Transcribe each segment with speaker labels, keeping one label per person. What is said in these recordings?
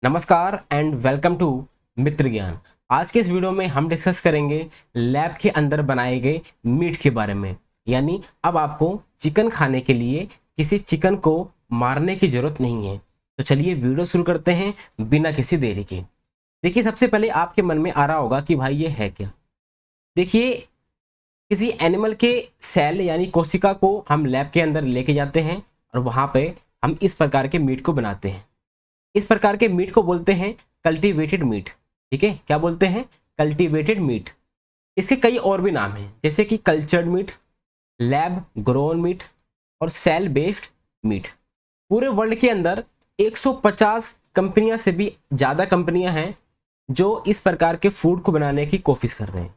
Speaker 1: नमस्कार and welcome to मित्र ज्ञान। आज के इस वीडियो में हम डिस्कस करेंगे लैब के अंदर बनाए गए मीट के बारे में। यानी अब आपको चिकन खाने के लिए किसी चिकन को मारने की जरूरत नहीं है। तो चलिए वीडियो शुरू करते हैं बिना किसी देरी के। देखिए, सबसे पहले आपके मन में आ रहा होगा कि भाई ये है क्या। देखिए, किसी एनिमल के सेल यानी कोशिका को हम लैब के अंदर लेके जाते हैं और वहाँ पे हम इस प्रकार के मीट को बनाते हैं। इस प्रकार के मीट को बोलते हैं कल्टीवेटेड मीट। ठीक है, क्या बोलते हैं? Cultivated meat. इसके कई और भी नाम हैं, जैसे कि cultured meat, lab grown meat और सेल बेस्ड मीट। पूरे वर्ल्ड के अंदर 150 कंपनियां से भी ज़्यादा कंपनियां हैं जो इस प्रकार के फूड को बनाने की कोशिश कर रहे हैं।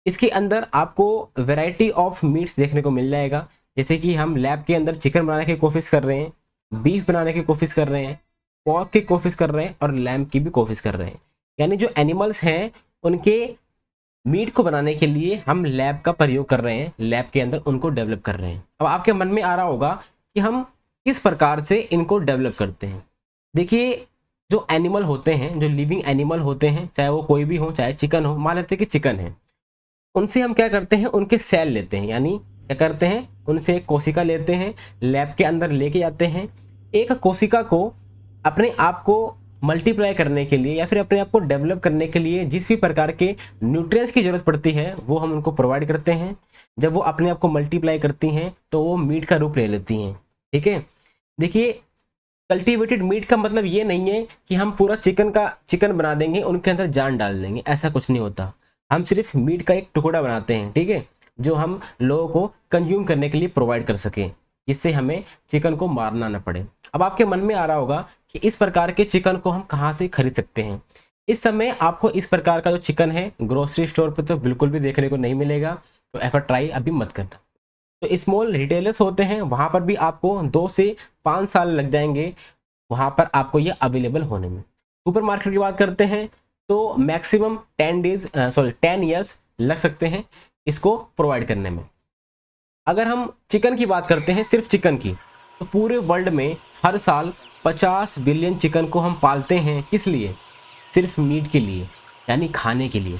Speaker 1: इसके अंदर आपको वैरायटी ऑफ मीट्स देखने को मिल जाएगा, जैसे कि हम लैब के अंदर चिकन बनाने की कोशिश कर रहे हैं, बीफ बनाने की कोशिश कर रहे हैं, पॉर्क की कोशिश कर रहे हैं और लैम्प की भी कोशिश कर रहे हैं। यानी जो एनिमल्स हैं उनके मीट को बनाने के लिए हम लैब का प्रयोग कर रहे हैं, लैब के अंदर उनको डेवलप कर रहे हैं। अब आपके मन में आ रहा होगा कि हम किस प्रकार से इनको डेवलप करते हैं। देखिए, जो एनिमल होते हैं, जो लिविंग एनिमल होते हैं, चाहे वो कोई भी हो, चाहे चिकन हो, मान लेते हैं कि चिकन है, उनसे हम क्या करते हैं, उनके सेल लेते हैं। यानी क्या करते हैं, उनसे एक कोशिका लेते हैं, लैब के अंदर लेके जाते हैं। एक कोशिका को अपने आप को मल्टीप्लाई करने के लिए या फिर अपने आप को डेवलप करने के लिए जिस भी प्रकार के न्यूट्रिएंट्स की जरूरत पड़ती है वो हम उनको प्रोवाइड करते हैं। जब वो अपने आप को मल्टीप्लाई करती हैं तो वो मीट का रूप ले लेती हैं। ठीक है, देखिए, कल्टीवेटेड मीट का मतलब ये नहीं है कि हम पूरा चिकन बना देंगे, उनके अंदर जान डाल देंगे, ऐसा कुछ नहीं होता। हम सिर्फ मीट का एक टुकड़ा बनाते हैं, ठीक है, जो हम लोगों को कंज्यूम करने के लिए प्रोवाइड कर सकें, जिससे हमें चिकन को मारना न पड़े। अब आपके मन में आ रहा होगा कि इस प्रकार के चिकन को हम कहाँ से खरीद सकते हैं। इस समय आपको इस प्रकार का जो चिकन है ग्रोसरी स्टोर पर तो बिल्कुल भी देखने को नहीं मिलेगा, तो ऐसा ट्राई अभी मत करना। तो स्मॉल रिटेलर्स होते हैं, वहाँ पर भी आपको 2 से 5 साल लग जाएंगे वहाँ पर आपको ये अवेलेबल होने में। सुपर मार्केट की बात करते हैं तो मैक्सिमम 10 ईयर्स लग सकते हैं इसको प्रोवाइड करने में। अगर हम चिकन की बात करते हैं, सिर्फ चिकन की, तो पूरे वर्ल्ड में हर साल 50 बिलियन चिकन को हम पालते हैं। किस लिए? सिर्फ मीट के लिए, यानी खाने के लिए।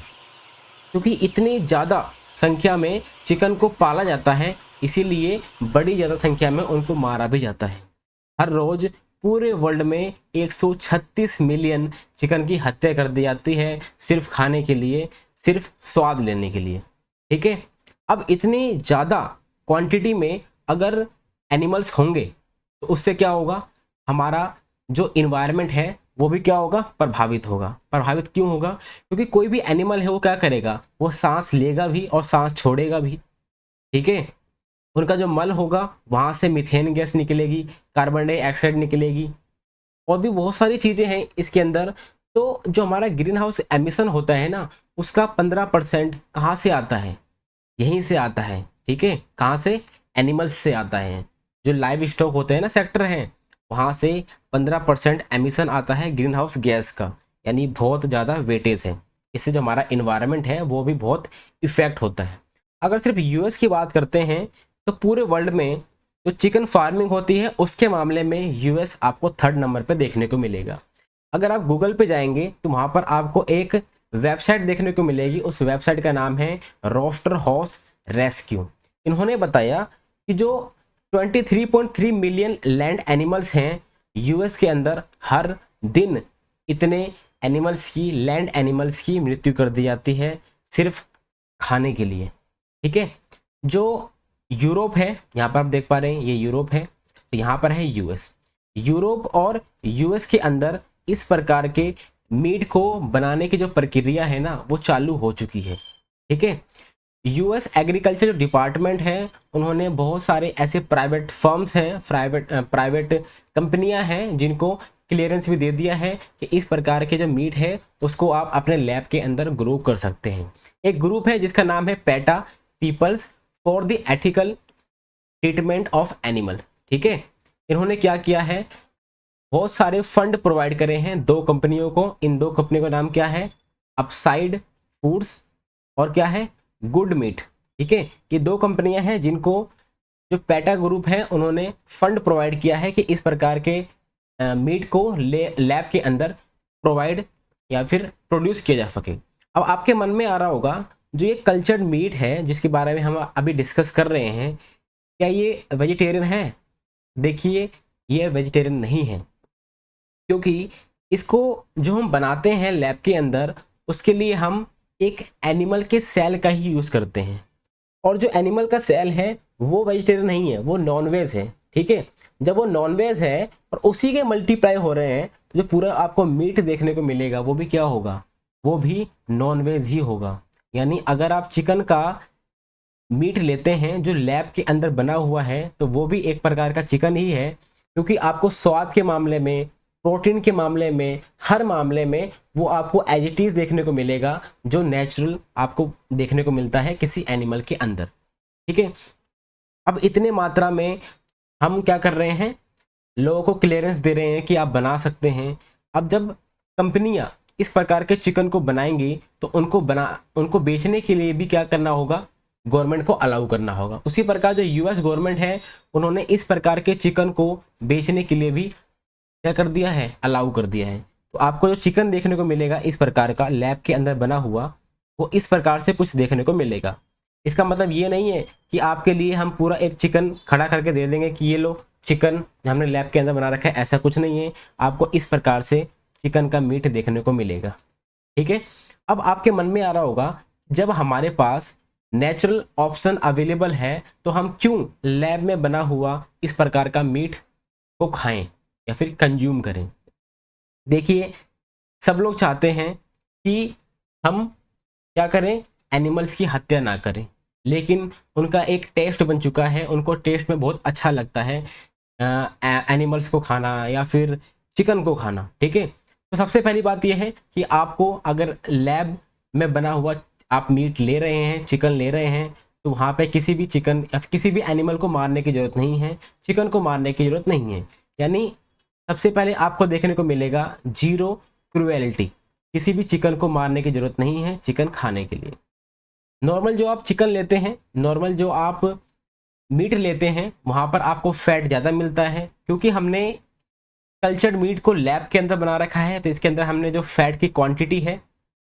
Speaker 1: क्योंकि इतनी ज़्यादा संख्या में चिकन को पाला जाता है, इसीलिए बड़ी ज़्यादा संख्या में उनको मारा भी जाता है। हर रोज़ पूरे वर्ल्ड में 136 मिलियन चिकन की हत्या कर दी जाती है, सिर्फ खाने के लिए, सिर्फ स्वाद लेने के लिए। ठीक है, अब इतनी ज़्यादा क्वांटिटी में अगर एनिमल्स होंगे तो उससे क्या होगा, हमारा जो इन्वायरमेंट है वो भी क्या होगा, प्रभावित होगा। प्रभावित क्यों होगा? क्योंकि कोई भी एनिमल है वो क्या करेगा, वो सांस लेगा भी और सांस छोड़ेगा भी। ठीक है, उनका जो मल होगा वहाँ से मीथेन गैस निकलेगी, कार्बन डाइऑक्साइड निकलेगी और भी बहुत सारी चीज़ें हैं इसके अंदर। तो जो हमारा ग्रीन हाउस एमिशन होता है ना, उसका 15% कहाँ से आता है? यहीं से आता है। ठीक है, कहाँ से? एनिमल्स से आता है। जो लाइव स्टॉक होते हैं ना, सेक्टर हैं, वहाँ से 15% एमिशन आता है ग्रीन हाउस गैस का, यानी बहुत ज़्यादा वेटेज है। इससे जो हमारा इन्वायरमेंट है वो भी बहुत इफेक्ट होता है। अगर सिर्फ यूएस की बात करते हैं तो पूरे वर्ल्ड में जो चिकन फार्मिंग होती है उसके मामले में यूएस आपको 3rd नंबर पर देखने को मिलेगा। अगर आप गूगल पे जाएंगे तो वहाँ पर आपको एक वेबसाइट देखने को मिलेगी, उस वेबसाइट का नाम है रोस्टर हाउस रेस्क्यू। इन्होंने बताया कि जो 23.3 मिलियन लैंड एनिमल्स हैं यूएस के अंदर, हर दिन इतने एनिमल्स की, लैंड एनिमल्स की मृत्यु कर दी जाती है सिर्फ खाने के लिए। ठीक है, जो यूरोप है, यहाँ पर आप देख पा रहे हैं ये यूरोप है, तो यहाँ पर है यूएस। यूरोप और यूएस के अंदर इस प्रकार के मीट को बनाने की जो प्रक्रिया है ना वो चालू हो चुकी है। ठीक है, यूएस एग्रीकल्चर जो डिपार्टमेंट है उन्होंने बहुत सारे ऐसे प्राइवेट फर्म्स हैं, प्राइवेट कंपनियां हैं जिनको क्लियरेंस भी दे दिया है कि इस प्रकार के जो मीट है उसको आप अपने लैब के अंदर ग्रो कर सकते हैं। एक ग्रुप है जिसका नाम है PETA, people's for the ethical treatment of animal. ठीक है, इन्होंने क्या किया है, बहुत सारे फंड प्रोवाइड करे हैं 2 कंपनियों को। इन 2 कंपनियों का नाम क्या है, अपसाइड फूड्स और क्या है, गुड मीट। ठीक है, ये 2 कंपनियां हैं जिनको जो पेटा ग्रुप है उन्होंने फंड प्रोवाइड किया है कि इस प्रकार के मीट को लैब के अंदर प्रोवाइड या फिर प्रोड्यूस किया जा सके। अब आपके मन में आ रहा होगा, जो ये कल्चर्ड मीट है जिसके बारे में हम अभी डिस्कस कर रहे हैं, क्या ये वेजिटेरियन है? देखिए, ये वेजिटेरियन नहीं है, क्योंकि इसको जो हम बनाते हैं लैब के अंदर, उसके लिए हम एक एनिमल के सेल का ही यूज़ करते हैं, और जो एनिमल का सेल है वो वेजिटेरियन नहीं है, वो नॉनवेज है। ठीक है, जब वो नॉनवेज है और उसी के मल्टीप्लाई हो रहे हैं, तो जो पूरा आपको मीट देखने को मिलेगा वो भी क्या होगा? वो भी नॉनवेज ही होगा। यानी अगर आप चिकन का मीट लेते हैं जो लैब के अंदर बना हुआ है, तो वो भी एक प्रकार का चिकन ही है, क्योंकि आपको स्वाद के मामले में, प्रोटीन के मामले में, हर मामले में वो आपको एज इट इज देखने को मिलेगा जो नेचुरल आपको देखने को मिलता है किसी एनिमल के अंदर। ठीक है, अब इतने मात्रा में हम क्या कर रहे हैं, लोगों को क्लियरेंस दे रहे हैं कि आप बना सकते हैं। अब जब कंपनियां इस प्रकार के चिकन को बनाएंगी, तो उनको बेचने के लिए भी क्या करना होगा? गवर्नमेंट को अलाउ करना होगा। उसी प्रकार जो यूएस गवर्नमेंट है, उन्होंने इस प्रकार के चिकन को बेचने के लिए भी क्या कर दिया है? अलाउ कर दिया है। तो आपको जो चिकन देखने को मिलेगा इस प्रकार का लैब के अंदर बना हुआ, वो इस प्रकार से कुछ देखने को मिलेगा। इसका मतलब ये नहीं है कि आपके लिए हम पूरा एक चिकन खड़ा करके दे देंगे कि ये लो चिकन हमने लैब के अंदर बना रखा है, ऐसा कुछ नहीं है। आपको इस प्रकार से चिकन का मीट देखने को मिलेगा। ठीक है, अब आपके मन में आ रहा होगा, जब हमारे पास नेचुरल ऑप्शन अवेलेबल है, तो हम क्यों लैब में बना हुआ इस प्रकार का मीट को खाएं या फिर कंज्यूम करें? देखिए, सब लोग चाहते हैं कि हम क्या करें? एनिमल्स की हत्या ना करें, लेकिन उनका एक टेस्ट बन चुका है, उनको टेस्ट में बहुत अच्छा लगता है एनिमल्स को खाना या फिर चिकन को खाना। ठीक है, तो सबसे पहली बात यह है कि आपको अगर लैब में बना हुआ आप मीट ले रहे हैं, चिकन ले रहे हैं, तो वहाँ पे किसी भी चिकन या किसी भी एनिमल को मारने की ज़रूरत नहीं है, चिकन को मारने की ज़रूरत नहीं है। यानी सबसे पहले आपको देखने को मिलेगा जीरो क्रूएलिटी, किसी भी चिकन को मारने की ज़रूरत नहीं है चिकन खाने के लिए। नॉर्मल जो आप चिकन लेते हैं, नॉर्मल जो आप मीट लेते हैं, वहाँ पर आपको फैट ज़्यादा मिलता है, क्योंकि हमने कल्चर्ड मीट को लैब के अंदर बना रखा है, तो इसके अंदर हमने जो फैट की क्वांटिटी है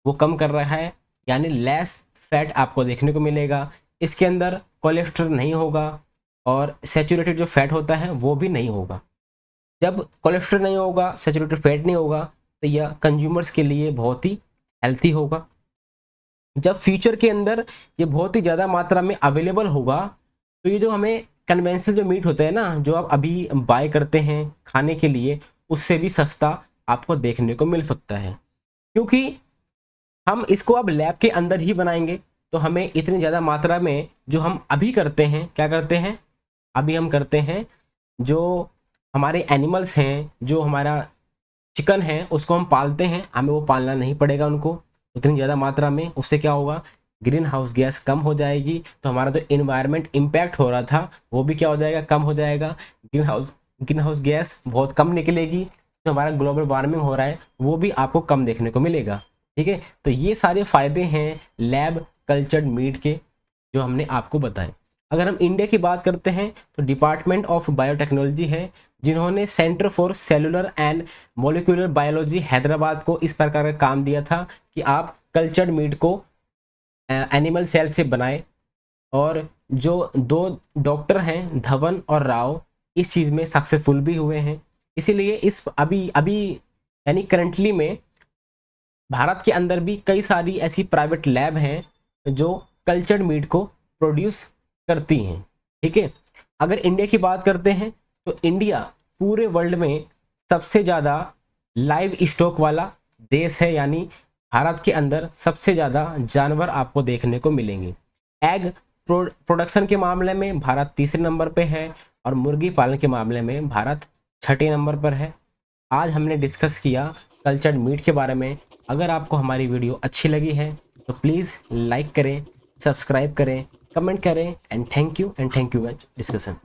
Speaker 1: वो कम कर रखा है, यानी लेस फैट आपको देखने को मिलेगा। इसके अंदर कोलेस्ट्रॉल नहीं होगा और सैचुरेटेड जो फैट होता है वो भी नहीं होगा। जब कोलेस्ट्रॉल नहीं होगा, सैचुरेटेड फैट नहीं होगा, तो यह कंज्यूमर्स के लिए बहुत ही हेल्थी होगा। जब फ्यूचर के अंदर ये बहुत ही ज़्यादा मात्रा में अवेलेबल होगा, तो ये जो हमें कन्वेंशनल जो मीट होता है ना, जो आप अभी बाय करते हैं खाने के लिए, उससे भी सस्ता आपको देखने को मिल सकता है। क्योंकि हम इसको अब लैब के अंदर ही बनाएंगे, तो हमें इतनी ज़्यादा मात्रा में जो हम अभी करते हैं, क्या करते हैं? अभी हम करते हैं जो हमारे एनिमल्स हैं, जो हमारा चिकन है, उसको हम पालते हैं, हमें वो पालना नहीं पड़ेगा उनको उतनी ज़्यादा मात्रा में। उससे क्या होगा? ग्रीन हाउस गैस कम हो जाएगी, तो हमारा जो इन्वायरमेंट इम्पैक्ट हो रहा था वो भी क्या हो जाएगा? कम हो जाएगा। ग्रीन हाउस गैस बहुत कम निकलेगी, जो हमारा ग्लोबल वार्मिंग हो रहा है वो भी आपको कम देखने को मिलेगा। ठीक है, तो ये सारे फायदे हैं लैब कल्चर्ड मीट के, जो हमने आपको बताए। अगर हम इंडिया की बात करते हैं, तो डिपार्टमेंट ऑफ बायोटेक्नोलॉजी है, जिन्होंने centre for cellular and molecular biology Hyderabad को इस प्रकार का काम दिया था कि आप कल्चर्ड मीट को एनिमल सेल से बनाएं। और जो दो डॉक्टर हैं, धवन और राव, इस चीज़ में सक्सेसफुल भी हुए हैं। इसीलिए इस अभी अभी यानी करंटली में भारत के अंदर भी कई सारी ऐसी प्राइवेट लैब हैं जो कल्चर्ड मीट को प्रोड्यूस करती हैं। ठीक है, अगर इंडिया की बात करते हैं, तो इंडिया पूरे वर्ल्ड में सबसे ज़्यादा लाइव स्टॉक वाला देश है, यानी भारत के अंदर सबसे ज़्यादा जानवर आपको देखने को मिलेंगे। एग प्रोडक्शन के मामले में भारत तीसरे नंबर पे है, और मुर्गी पालन के मामले में भारत छठे नंबर पर है। आज हमने डिस्कस किया कल्चर्ड मीट के बारे में। अगर आपको हमारी वीडियो अच्छी लगी है तो प्लीज़ लाइक करें, सब्सक्राइब करें, कमेंट करें, and thank you much discussion.